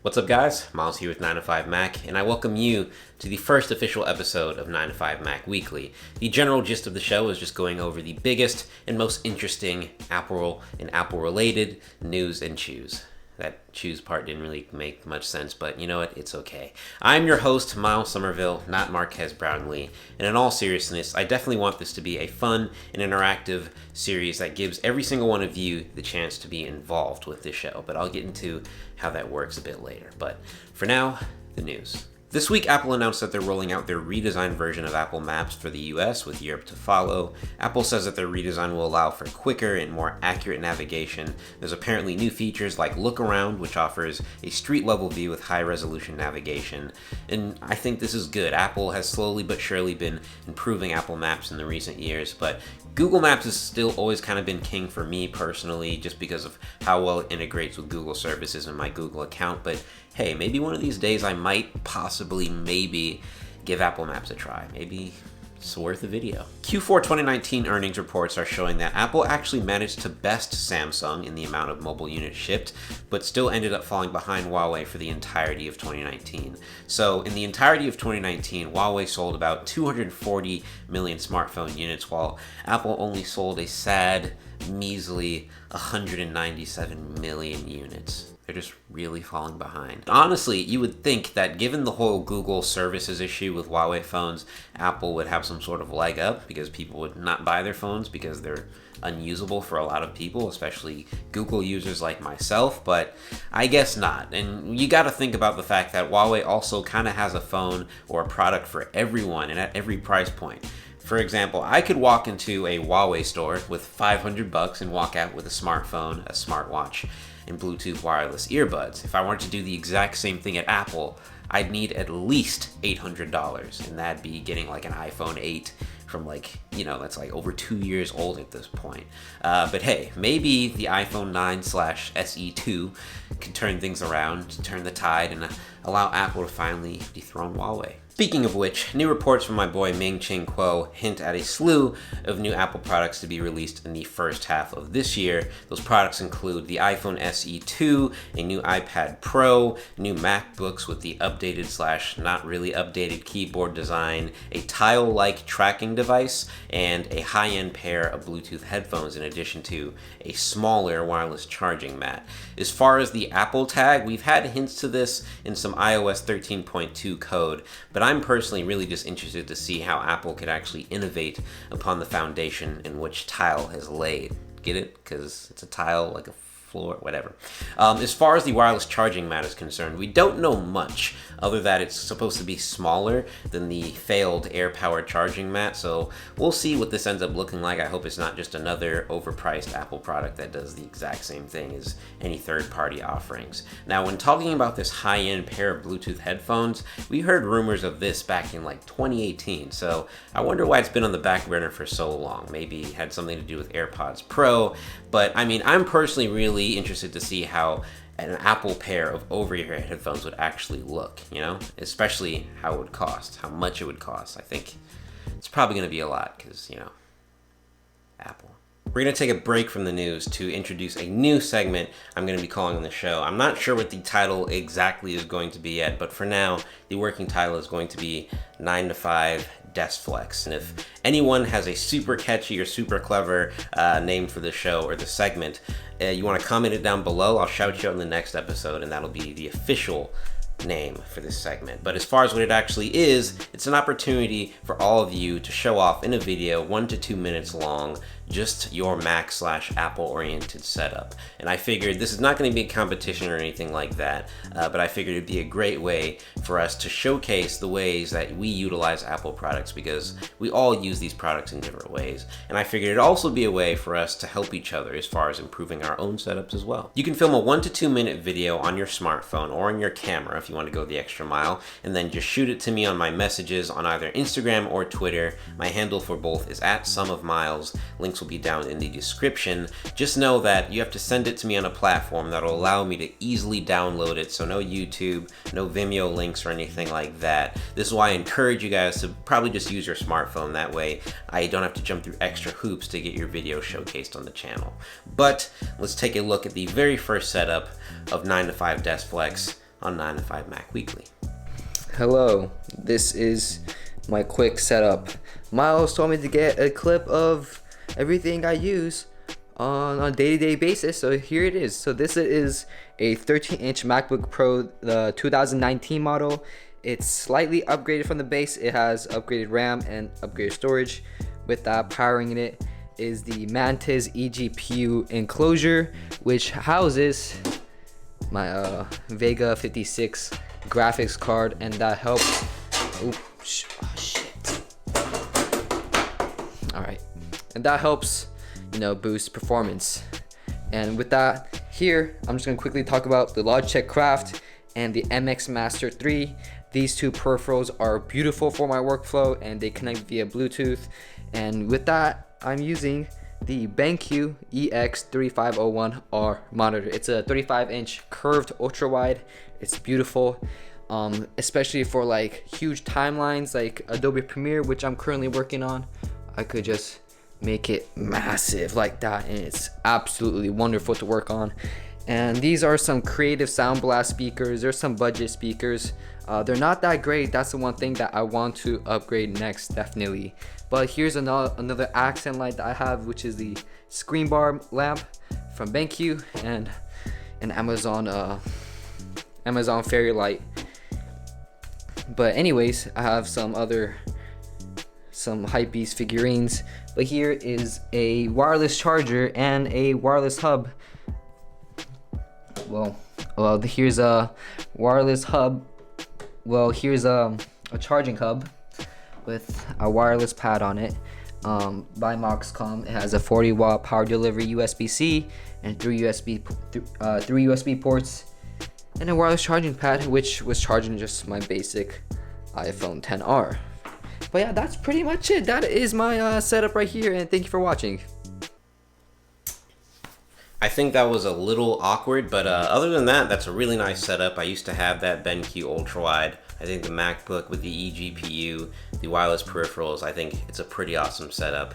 What's up guys, Miles here with 9to5Mac, and I welcome you to the first official episode of 9to5Mac Weekly. The general gist of the show is just going over the biggest and most interesting Apple and Apple-related news and chews. That choose part didn't really make much sense, but you know what? It's okay. I'm your host, Miles Somerville, not Marquez Brownlee, and in all seriousness, I definitely want this to be a fun and interactive series that gives every single one of you the chance to be involved with this show, but I'll get into how that works a bit later. But for now, the news. This week, Apple announced that they're rolling out their redesigned version of Apple Maps for the US, with Europe to follow. Apple says that their redesign will allow for quicker and more accurate navigation. There's apparently new features like Look Around, which offers a street-level view with high-resolution navigation. And I think this is good. Apple has slowly but surely been improving Apple Maps in the recent years, but Google Maps has still always kind of been king for me personally, just because of how well it integrates with Google services in my Google account. But hey, maybe one of these days I might maybe give Apple Maps a try. Maybe it's worth a video. Q4 2019 earnings reports are showing that Apple actually managed to best Samsung in the amount of mobile units shipped, but still ended up falling behind Huawei for the entirety of 2019. So in the entirety of 2019, Huawei sold about 240 million smartphone units, while Apple only sold a sad, measly 197 million units. They're just really falling behind. Honestly, you would think that given the whole Google services issue with Huawei phones, Apple would have some sort of leg up because people would not buy their phones because they're unusable for a lot of people, especially Google users like myself, but I guess not. And you got to think about the fact that Huawei also kind of has a phone or a product for everyone and at every price point. For example, I could walk into a Huawei store with $500 and walk out with a smartphone, a smartwatch, and Bluetooth wireless earbuds. If I wanted to do the exact same thing at Apple, I'd need at least $800, and that'd be getting like an iPhone 8 from that's like over 2 years old at this point. But hey, maybe the iPhone 9/SE2 can turn things around, turn the tide, and allow Apple to finally dethrone Huawei. Speaking of which, new reports from my boy Ming-Ching Kuo hint at a slew of new Apple products to be released in the first half of this year. Those products include the iPhone SE2, a new iPad Pro, new MacBooks with the updated / not really updated keyboard design, a tile-like tracking device, and a high-end pair of Bluetooth headphones, in addition to a smaller wireless charging mat. As far as the Apple tag, we've had hints to this in some iOS 13.2 code, but I'm personally really just interested to see how Apple could actually innovate upon the foundation in which tile has laid. Get it? Because it's a tile, like a floor, whatever. As far as the wireless charging mat is concerned, we don't know much other that it's supposed to be smaller than the failed air-powered charging mat, so we'll see what this ends up looking like. I hope it's not just another overpriced Apple product that does the exact same thing as any third-party offerings. Now, when talking about this high-end pair of Bluetooth headphones, we heard rumors of this back in 2018, so I wonder why it's been on the back burner for so long. Maybe it had something to do with AirPods Pro, but I mean, I'm personally really interested to see how an Apple pair of over-ear headphones would actually look, especially how it would cost, how much it would cost. I think it's probably going to be a lot because, Apple. We're going to take a break from the news to introduce a new segment I'm going to be calling on the show. I'm not sure what the title exactly is going to be yet, but for now, the working title is going to be 9to5 Desk Flex. And if anyone has a super catchy or super clever name for the show or the segment, you want to comment it down below. I'll shout you out in the next episode, and that'll be the official name for this segment. But as far as what it actually is, it's an opportunity for all of you to show off in a video 1 to 2 minutes long just your Mac/Apple oriented setup. And I figured this is not going to be a competition or anything like that, but I figured it'd be a great way for us to showcase the ways that we utilize Apple products, because we all use these products in different ways. And I figured it'd also be a way for us to help each other as far as improving our own setups as well. You can film a 1 to 2 minute video on your smartphone or on your camera if you want to go the extra mile, and then just shoot it to me on my messages on either Instagram or Twitter. My handle for both is @SumOfMiles. Links will be down in the description. Just know that you have to send it to me on a platform that will allow me to easily download it, so no YouTube, no Vimeo links or anything like that. This is why I encourage you guys to probably just use your smartphone. That way I don't have to jump through extra hoops to get your video showcased on the channel. But let's take a look at the very first setup of 9to5 Desk Flex on 9to5Mac Weekly. Hello, this is my quick setup. Miles told me to get a clip of everything I use on a day-to-day basis, so here it is. So this is a 13-inch MacBook Pro, the 2019 model. It's slightly upgraded from the base. It has upgraded RAM and upgraded storage. With that, powering it is the Mantis eGPU enclosure, which houses my Vega 56 graphics card, and that helps. Oh shit! All right, and that helps, boost performance. And with that, here I'm just gonna quickly talk about the Logitech Craft and the MX Master 3. These two peripherals are beautiful for my workflow, and they connect via Bluetooth. And with that, I'm using the BenQ EX3501R monitor. It's a 35-inch curved ultra wide. It's beautiful, especially for like huge timelines like Adobe Premiere, which I'm currently working on. I could just make it massive like that, and it's absolutely wonderful to work on. And these are some creative sound blast speakers. There's some budget speakers. They're not that great. That's the one thing that I want to upgrade next, definitely. But here's another accent light that I have, which is the screen bar lamp from BenQ and an Amazon Fairy Light. But anyways, I have some Hypebeast figurines. But here is a wireless charger and a wireless hub. Well, here's a wireless hub. Well, here's a charging hub with a wireless pad on it by Moxcom. It has a 40-watt power delivery USB-C and three USB ports, and a wireless charging pad, which was charging just my basic iPhone XR. But yeah, that's pretty much it. That is my setup right here, and thank you for watching. I think that was a little awkward, but other than that, that's a really nice setup. I used to have that BenQ ultrawide. I think the MacBook with the eGPU, the wireless peripherals, I think it's a pretty awesome setup.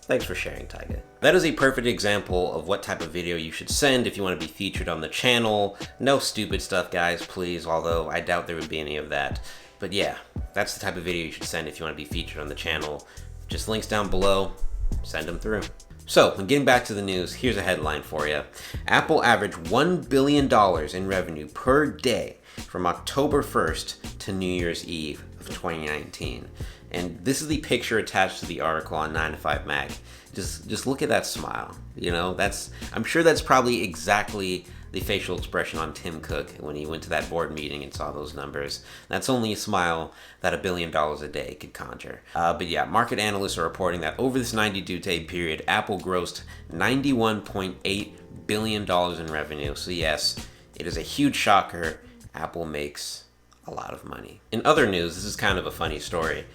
Thanks for sharing, Tyga. That is a perfect example of what type of video you should send if you want to be featured on the channel. No stupid stuff, guys, please, although I doubt there would be any of that. But yeah, that's the type of video you should send if you want to be featured on the channel. Just links down below, send them through. So, getting back to the news, here's a headline for you. Apple averaged $1 billion in revenue per day from October 1st to New Year's Eve of 2019. And this is the picture attached to the article on 9to5Mac. Just look at that smile. I'm sure that's probably exactly the facial expression on Tim Cook when he went to that board meeting and saw those numbers. That's only a smile that $1 billion a day could conjure. But yeah, market analysts are reporting that over this 92-day period, Apple grossed $91.8 billion in revenue. So yes, it is a huge shocker. Apple makes a lot of money. In other news, this is kind of a funny story.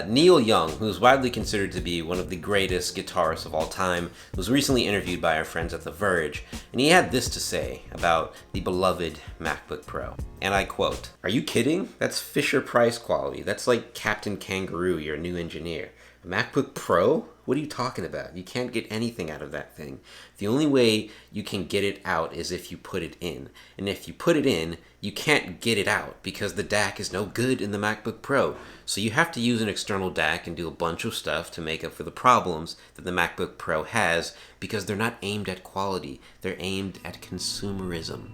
Neil Young, who's widely considered to be one of the greatest guitarists of all time, was recently interviewed by our friends at The Verge, and he had this to say about the beloved MacBook Pro. And I quote, "Are you kidding? That's Fisher-Price quality. That's like Captain Kangaroo, your new engineer. A MacBook Pro? What are you talking about? You can't get anything out of that thing. The only way you can get it out is if you put it in. And if you put it in, you can't get it out because the DAC is no good in the MacBook Pro. So you have to use an external DAC and do a bunch of stuff to make up for the problems that the MacBook Pro has because they're not aimed at quality. They're aimed at consumerism."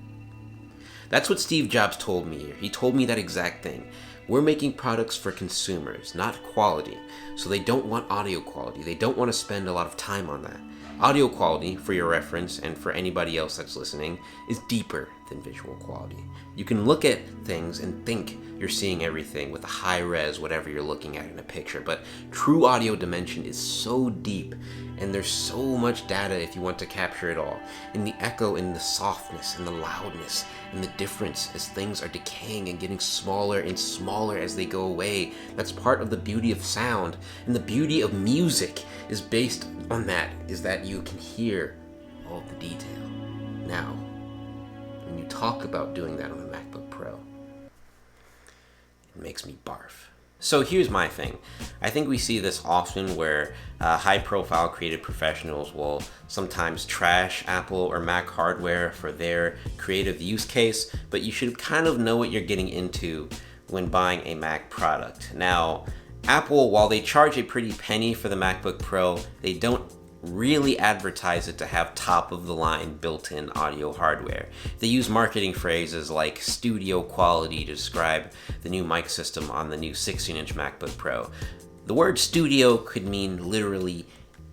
That's what Steve Jobs told me here. He told me that exact thing. We're making products for consumers, not quality. So they don't want audio quality. They don't want to spend a lot of time on that. Audio quality, for your reference and for anybody else that's listening, is deeper than visual quality. You can look at things and think you're seeing everything with a high res, whatever you're looking at in a picture, but true audio dimension is so deep, and there's so much data if you want to capture it all. In the echo, in the softness, in the loudness, and the difference as things are decaying and getting smaller and smaller as they go away. That's part of the beauty of sound, and the beauty of music is based on that, is that you can hear all of the detail. Now, when you talk about doing that on a MacBook Pro, it makes me barf. So here's my thing. I think we see this often where high-profile creative professionals will sometimes trash Apple or Mac hardware for their creative use case, but you should kind of know what you're getting into when buying a Mac product. Now, Apple, while they charge a pretty penny for the MacBook Pro, they don't really advertise it to have top-of-the-line built-in audio hardware. They use marketing phrases like studio quality to describe the new mic system on the new 16-inch MacBook Pro. The word studio could mean literally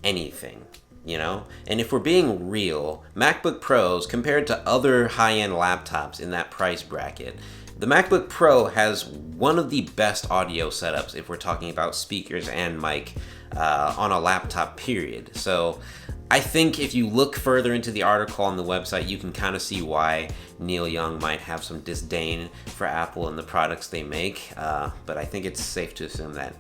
anything, you know? And if we're being real, MacBook Pros, compared to other high-end laptops in that price bracket, the MacBook Pro has one of the best audio setups if we're talking about speakers and mic on a laptop, period. So I think if you look further into the article on the website, you can kind of see why Neil Young might have some disdain for Apple and the products they make, but I think it's safe to assume that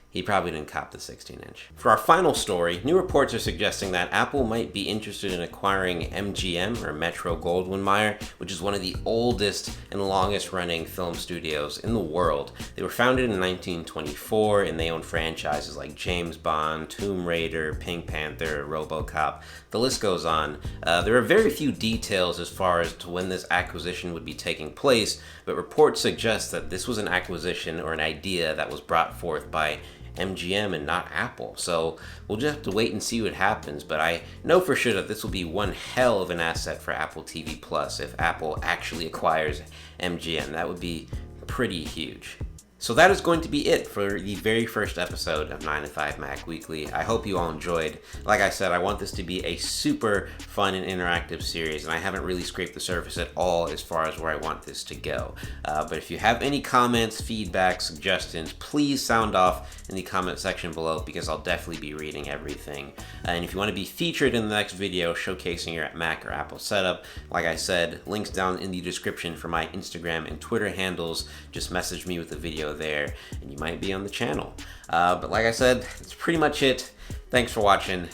he probably didn't cop the 16-inch. For our final story, new reports are suggesting that Apple might be interested in acquiring MGM, or Metro-Goldwyn-Mayer, which is one of the oldest and longest running film studios in the world. They were founded in 1924, and they own franchises like James Bond, Tomb Raider, Pink Panther, RoboCop. The list goes on. There are very few details as far as to when this acquisition would be taking place, but reports suggest that this was an acquisition or an idea that was brought forth by MGM and not Apple. So we'll just have to wait and see what happens, but I know for sure that this will be one hell of an asset for Apple TV Plus if Apple actually acquires MGM. That would be pretty huge. So that is going to be it for the very first episode of 9to5Mac Weekly. I hope you all enjoyed. Like I said, I want this to be a super fun and interactive series, and I haven't really scraped the surface at all as far as where I want this to go. But if you have any comments, feedback, suggestions, please sound off in the comment section below, because I'll definitely be reading everything. And if you want to be featured in the next video showcasing your Mac or Apple setup, like I said, links down in the description for my Instagram and Twitter handles. Just message me with the video there and you might be on the channel. But like I said, that's pretty much it. Thanks for watching,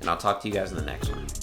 and I'll talk to you guys in the next one.